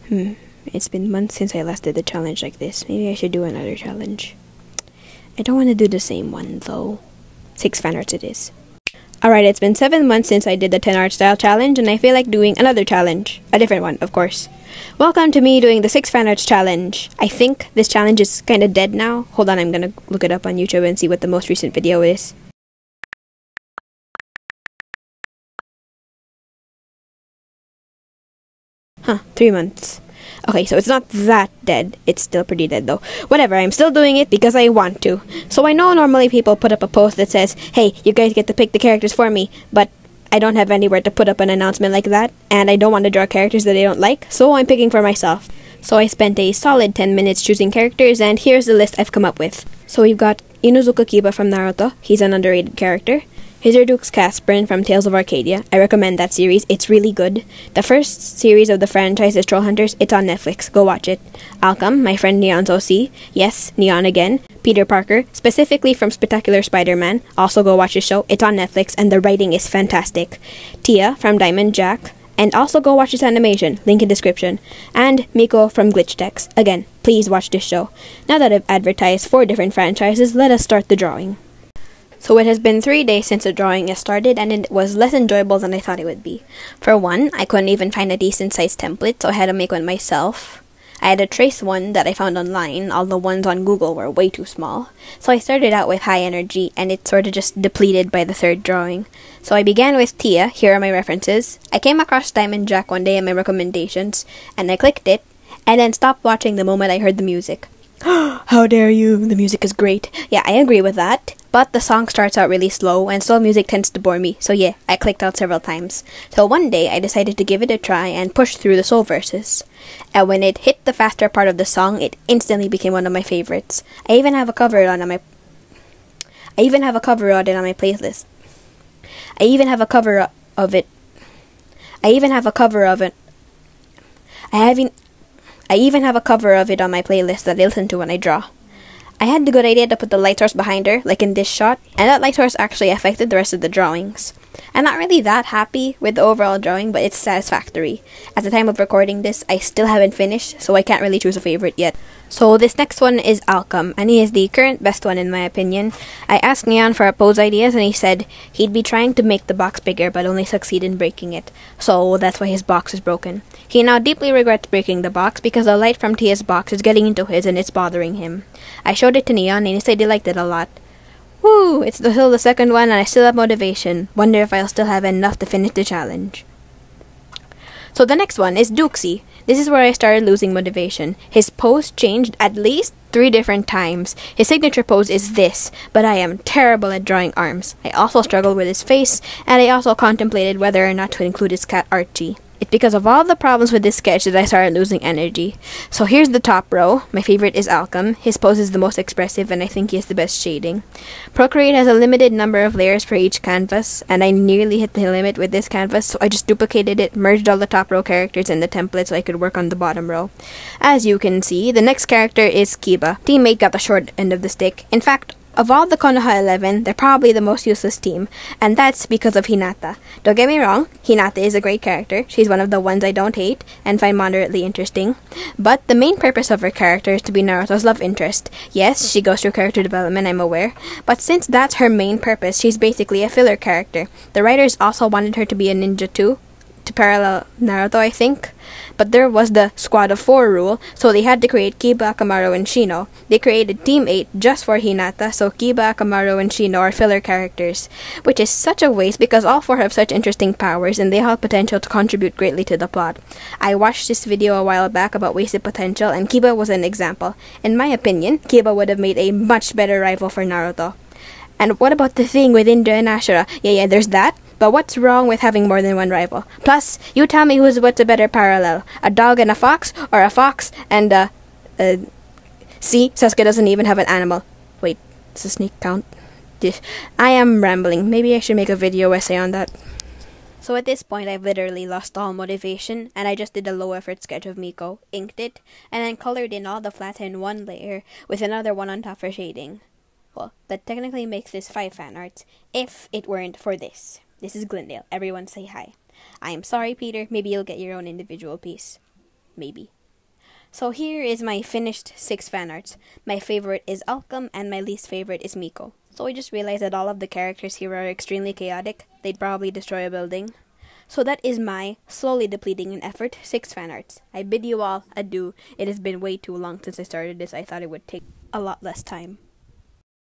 It's been months since I last did a challenge like this. Maybe I should do another challenge. I don't want to do the same one, though. 6 fan arts it is. Alright, it's been 7 months since I did the 10 art style challenge, and I feel like doing another challenge. A different one, of course. Welcome to me doing the 6 fan arts challenge. I think this challenge is kind of dead now. Hold on, I'm gonna look it up on YouTube and see what the most recent video is. Huh, 3 months. Okay, so it's not that dead. It's still pretty dead though. Whatever, I'm still doing it because I want to. So I know normally people put up a post that says, hey, you guys get to pick the characters for me, but I don't have anywhere to put up an announcement like that, and I don't want to draw characters that I don't like, so I'm picking for myself. So I spent a solid 10 minutes choosing characters, and here's the list I've come up with. So we've got Inuzuka Kiba from Naruto. He's an underrated character. Hizarduk's Casperin from Tales of Arcadia. I recommend that series. It's really good. The first series of the franchise is Troll Hunters. It's on Netflix. Go watch it. Alchem, my friend Neon's OC. Yes, Neon again. Peter Parker, specifically from Spectacular Spider-Man. Also go watch his show. It's on Netflix, and the writing is fantastic. Tia from Diamond Jack. And also go watch his animation. Link in description. And Miko from Glitch Text. Again, please watch this show. Now that I've advertised 4 different franchises, let us start the drawing. So it has been 3 days since the drawing has started, and it was less enjoyable than I thought it would be. For one, I couldn't even find a decent sized template, so I had to make one myself. I had to trace one that I found online, all the ones on Google were way too small. So I started out with high energy, and it sort of just depleted by the 3rd drawing. So I began with Tia. Here are my references. I came across Diamond Jack one day in my recommendations, and I clicked it, and then stopped watching the moment I heard the music. How dare you, the music is great. Yeah, I agree with that. But the song starts out really slow, and slow music tends to bore me, so yeah, I clicked out several times. Till one day, I decided to give it a try and push through the soul verses. And when it hit the faster part of the song, it instantly became one of my favorites. I even have a cover of it on my playlist. I even have a cover of it on my playlist that I listen to when I draw. I had the good idea to put the light source behind her, like in this shot, and that light source actually affected the rest of the drawings. I'm not really that happy with the overall drawing, but it's satisfactory. At the time of recording this, I still haven't finished, so I can't really choose a favorite yet. So this next one is Alchem, and he is the current best one in my opinion. I asked Neon for pose ideas, and he said he'd be trying to make the box bigger, but only succeed in breaking it. So that's why his box is broken. He now deeply regrets breaking the box because the light from Tia's box is getting into his and it's bothering him. I showed it to Neon, and he said he liked it a lot. Woo! It's still the 2nd one, and I still have motivation. Wonder if I'll still have enough to finish the challenge. So the next one is Duxie. This is where I started losing motivation. His pose changed at least 3 different times. His signature pose is this, but I am terrible at drawing arms. I also struggled with his face, and I also contemplated whether or not to include his cat Archie. It's because of all the problems with this sketch that I started losing energy. So here's the top row. My favorite is Alchem. His pose is the most expressive, and I think he has the best shading. Procreate has a limited number of layers for each canvas, and I nearly hit the limit with this canvas, so I just duplicated it, merged all the top row characters in the template so I could work on the bottom row. As you can see, the next character is Kiba. Teammate got the short end of the stick. In fact, of all the Konoha 11, they're probably the most useless team, and that's because of Hinata. Don't get me wrong, Hinata is a great character. She's one of the ones I don't hate and find moderately interesting. But the main purpose of her character is to be Naruto's love interest. Yes, she goes through character development, I'm aware, but since that's her main purpose, she's basically a filler character. The writers also wanted her to be a ninja too, to parallel Naruto, I think. But there was the squad of 4 rule, so they had to create Kiba, Akamaru, and Shino. They created Team 8 just for Hinata, so Kiba, Akamaru, and Shino are filler characters. Which is such a waste because all 4 have such interesting powers and they have potential to contribute greatly to the plot. I watched this video a while back about wasted potential, and Kiba was an example. In my opinion, Kiba would have made a much better rival for Naruto. And what about the thing with Indra and Ashura? Yeah, there's that. But what's wrong with having more than one rival? Plus, you tell me what's a better parallel? A dog and a fox? Or a fox and See, Sasuke doesn't even have an animal. Wait, does a snake count? I am rambling. Maybe I should make a video essay on that. So at this point, I've literally lost all motivation, and I just did a low-effort sketch of Miko, inked it, and then colored in all the flats in one layer with another one on top for shading. Well, that technically makes this 5 fan arts, if it weren't for this. This is Glendale. Everyone say hi. I am sorry, Peter. Maybe you'll get your own individual piece. Maybe. So here is my finished 6 fan arts. My favorite is Alchem and my least favorite is Miko. So I just realized that all of the characters here are extremely chaotic. They'd probably destroy a building. So that is my slowly depleting in effort 6 fan arts. I bid you all adieu. It has been way too long since I started this. I thought it would take a lot less time.